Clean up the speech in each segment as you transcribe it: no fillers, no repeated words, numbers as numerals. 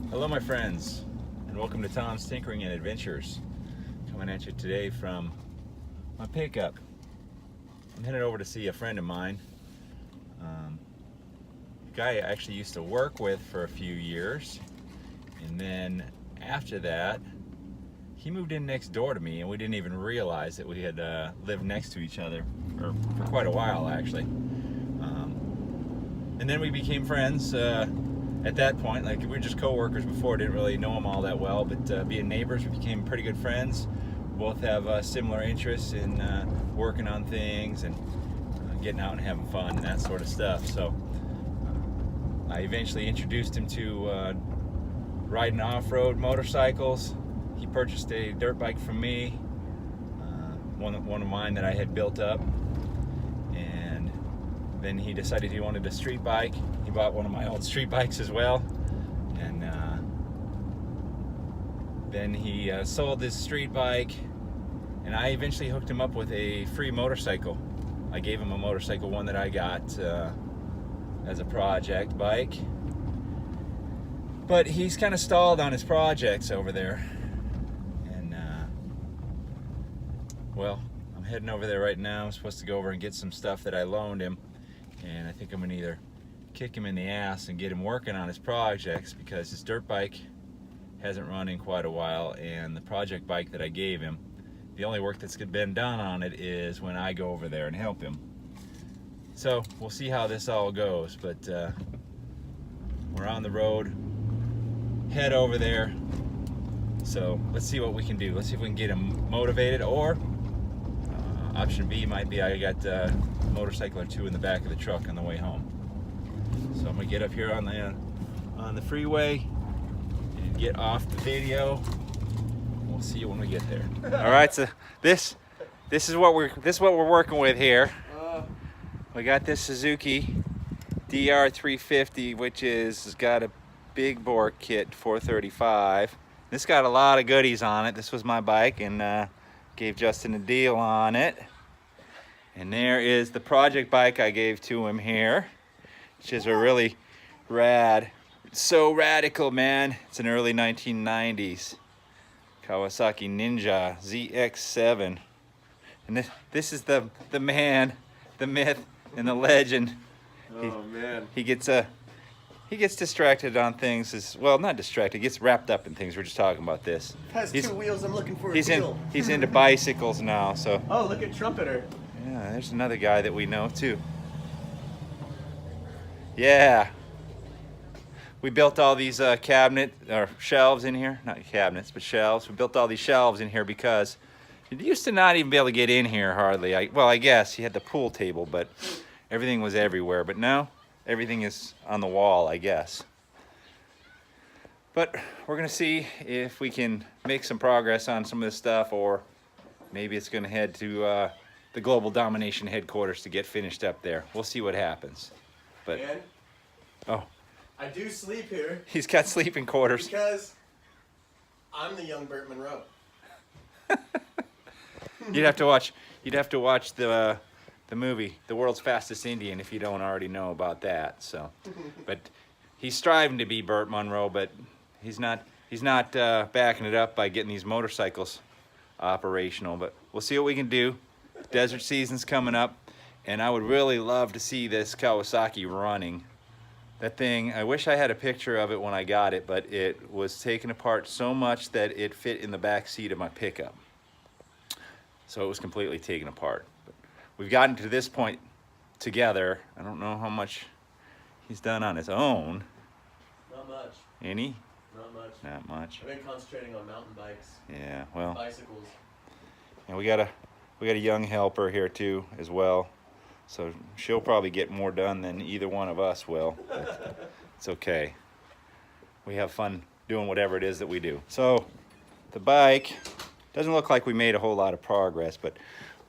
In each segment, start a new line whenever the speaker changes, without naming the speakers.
Hello my friends, and welcome to Tom's Tinkering and Adventures. Coming at you today from my pickup. I'm headed over to see a friend of mine, a guy I actually used to work with for a few years, and then after that he moved in next door to me, and we didn't even realize that we had lived next to each other for quite a while actually. And then we became friends. At that point, like we were just co-workers before, didn't really know them all that well, but being neighbors, we became pretty good friends. We both have similar interests in working on things and getting out and having fun and that sort of stuff. So I eventually introduced him to riding off-road motorcycles. He purchased a dirt bike from me, one of mine that I had built up, and then he decided he wanted a street bike. He bought one of my old street bikes as well, and then he sold his street bike, and I eventually hooked him up with a free motorcycle. I gave him a motorcycle, one that I got as a project bike, but he's kind of stalled on his projects over there, and well, I'm heading over there right now. I'm supposed to go over and get some stuff that I loaned him, and I think I'm gonna either kick him in the ass and get him working on his projects, because his dirt bike hasn't run in quite a while, and the project bike that I gave him, the only work that's been done on it is when I go over there and help him. So we'll see how this all goes, but we're on the road, head over there, so let's see what we can do. Let's see if we can get him motivated, or option B might be I got a motorcycle or two in the back of the truck on the way home. So I'm gonna get up here on the freeway and get off the video. We'll see you when we get there. All right, so this is what we're working with here. We got this Suzuki DR350, which has got a big bore kit 435. This got a lot of goodies on it. This was my bike, and gave Justin a deal on it. And there is the project bike I gave to him here, which is a really rad, so radical, man. It's an early 1990s Kawasaki Ninja ZX-7. And this is the man, the myth, and the legend.
Oh man.
He gets distracted on things well, not distracted, he gets wrapped up in things. We're just talking about this.
Has two wheels, I'm looking for a
He's
wheel.
he's into bicycles now, so.
Oh, look at Trumpeter.
Yeah, there's another guy that we know too. Yeah. We built all these shelves in here. Not cabinets, but shelves. We built all these shelves in here because you used to not even be able to get in here hardly. Well, I guess you had the pool table, but everything was everywhere. But now, everything is on the wall, I guess. But we're gonna see if we can make some progress on some of this stuff, or maybe it's gonna head to the Global Domination headquarters to get finished up there. We'll see what happens. But
And
oh,
I do sleep here
he's got sleeping quarters.
because I'm the young Burt Monroe.
You'd have to watch the movie The World's Fastest Indian if you don't already know about that. So, but he's striving to be Burt Monroe, but he's not backing it up by getting these motorcycles operational. But we'll see what we can do. Desert season's coming up, and I would really love to see this Kawasaki running. That thing, I wish I had a picture of it when I got it, but it was taken apart so much that it fit in the back seat of my pickup. So it was completely taken apart. But we've gotten to this point together. I don't know how much he's done on his own.
Not much.
Any?
Not much.
Not much.
I've been concentrating on mountain bikes,
Yeah, well.
bicycles.
And we got a young helper here too as well. So she'll probably get more done than either one of us will. But it's okay. We have fun doing whatever it is that we do. So the bike doesn't look like we made a whole lot of progress, but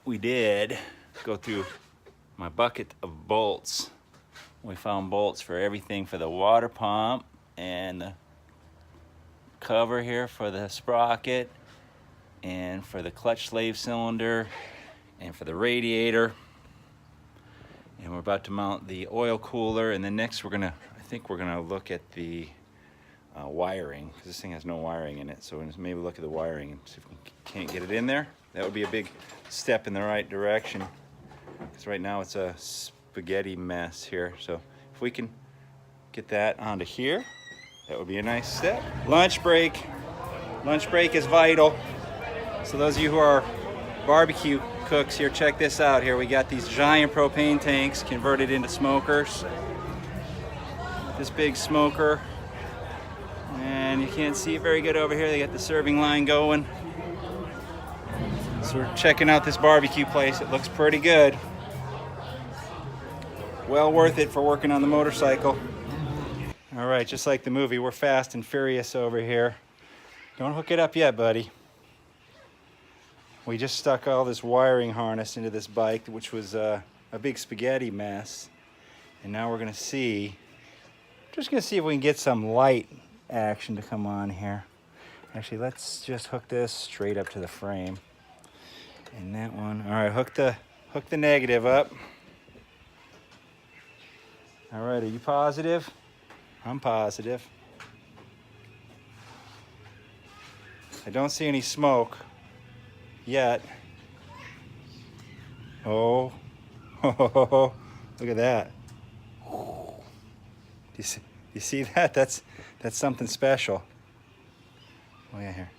we did go through my bucket of bolts. We found bolts for everything, for the water pump and the cover here for the sprocket, and for the clutch slave cylinder, and for the radiator. And we're about to mount the oil cooler, and then next I think we're gonna look at the wiring, because this thing has no wiring in it. So maybe look at the wiring and see if we can't get it in there. That would be a big step in the right direction, because right now it's a spaghetti mess here. So if we can get that onto here, that would be a nice step. Lunch break. Lunch break is vital. So those of you who are barbecue cooks here, check this out here. We got these giant propane tanks converted into smokers. This big smoker. And you can't see it very good over here. They got the serving line going. So we're checking out this barbecue place. It looks pretty good. Well worth it for working on the motorcycle. All right, just like the movie, we're fast and furious over here. Don't hook it up yet, buddy. We just stuck all this wiring harness into this bike, which was a big spaghetti mess. And now we're gonna see, just gonna see if we can get some light action to come on here. Actually, let's just hook this straight up to the frame. And that one, all right, hook the negative up. All right, are you positive? I'm positive. I don't see any smoke yet. Oh, look at that. Do you see that? That's something special. Oh yeah, here.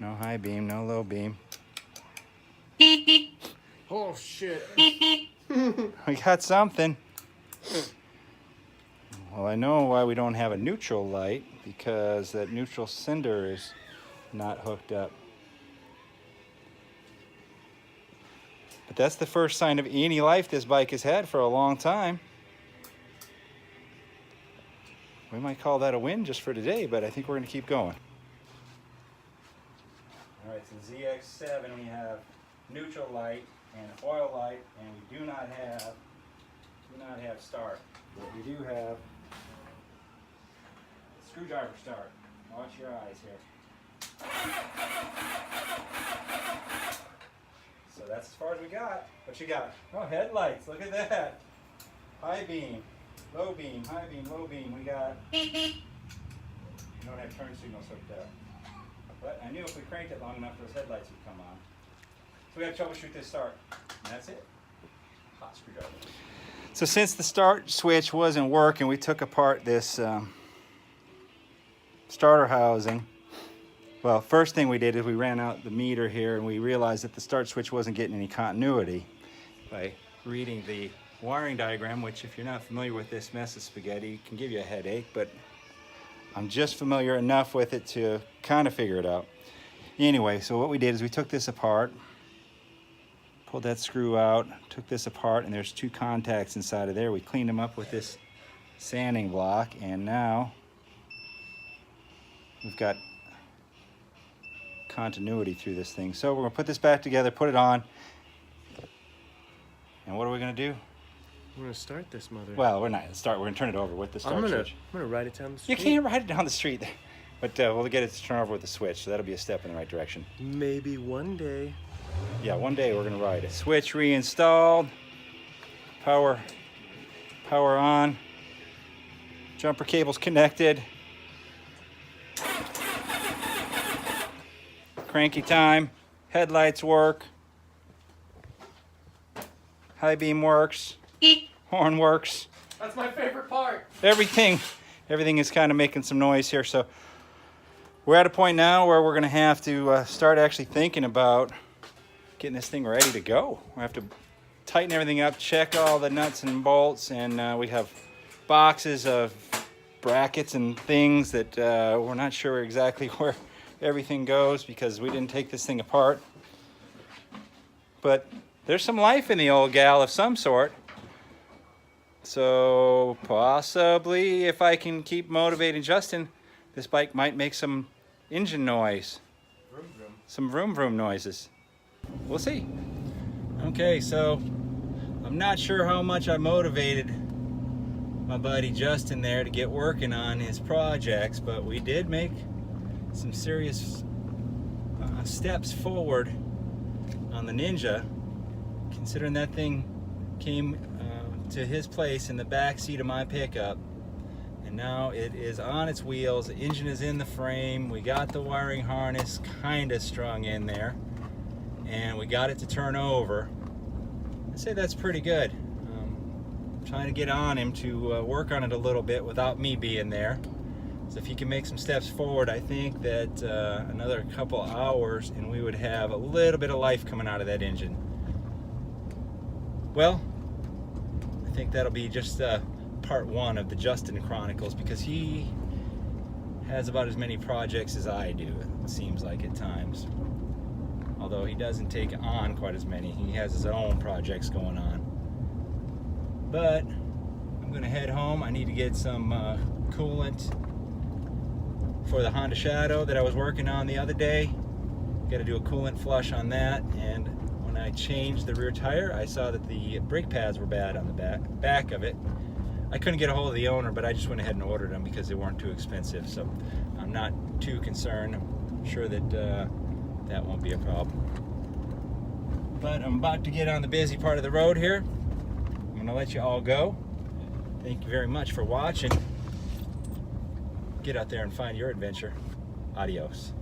No high beam, no low beam.
Oh shit.
We got something. Well, I know why we don't have a neutral light, because that neutral cinder is not hooked up. But that's the first sign of any life this bike has had for a long time. We might call that a win just for today, but I think we're going to keep going. All right, so ZX-7, we have neutral light and oil light, and we do not have start. But we do have screwdriver start. Watch your eyes here. So that's as far as we got. What you got? Oh, headlights. Look at that. High beam, low beam, high beam, low beam. We got. We don't have turn signals hooked up. But I knew if we cranked it long enough, those headlights would come on. So we got to troubleshoot this start. And that's it. Hot screwdriver. So since the start switch wasn't working, we took apart this starter housing. Well, first thing we did is we ran out the meter here, and we realized that the start switch wasn't getting any continuity by reading the wiring diagram, which if you're not familiar with this mess of spaghetti, can give you a headache, but I'm just familiar enough with it to kind of figure it out. Anyway, so what we did is we took this apart, pulled that screw out, took this apart, and there's two contacts inside of there. We cleaned them up with this sanding block, and now we've got continuity through this thing. So we're gonna put this back together, put it on, and what are we gonna do?
We're gonna start this mother.
Well, we're not gonna start. We're gonna turn it over with the start switch.
I'm gonna ride it down the street.
You can't ride it down the street, but we'll get it to turn over with the switch. So that'll be a step in the right direction.
Maybe one day.
Yeah, one day we're gonna ride it. Switch reinstalled. Power on. Jumper cables connected. Cranky time. Headlights work. High beam works. Horn works.
That's my favorite part.
Everything is kind of making some noise here. So we're at a point now where we're going to have to start actually thinking about getting this thing ready to go. We have to tighten everything up, check all the nuts and bolts, and we have boxes of brackets and things that we're not sure exactly where everything goes because we didn't take this thing apart. But there's some life in the old gal of some sort. So possibly if I can keep motivating Justin, this bike might make some engine noise.
Vroom, vroom.
Some vroom vroom noises. We'll see. Okay, so I'm not sure how much I motivated my buddy Justin there to get working on his projects, but we did make some serious steps forward on the Ninja, considering that thing came to his place in the back seat of my pickup, and And now it is on its wheels. The engine is in the frame. We got the wiring harness kind of strung in there. And we got it to turn over. I'd say that's pretty good. I'm trying to get on him to work on it a little bit without me being there. So if he can make some steps forward, I think that another couple hours and we would have a little bit of life coming out of that engine. Well, I think that'll be just part one of the Justin Chronicles, because he has about as many projects as I do, it seems like at times. Although he doesn't take on quite as many. He has his own projects going on. But I'm gonna head home. I need to get some coolant for the Honda Shadow that I was working on the other day. Got to do a coolant flush on that, and when I changed the rear tire, I saw that the brake pads were bad on the back of it. I couldn't get a hold of the owner, but I just went ahead and ordered them because they weren't too expensive, so I'm not too concerned. I'm sure that that won't be a problem. But I'm about to get on the busy part of the road here. I'm going to let you all go. Thank you very much for watching. Get out there and find your adventure. Adios.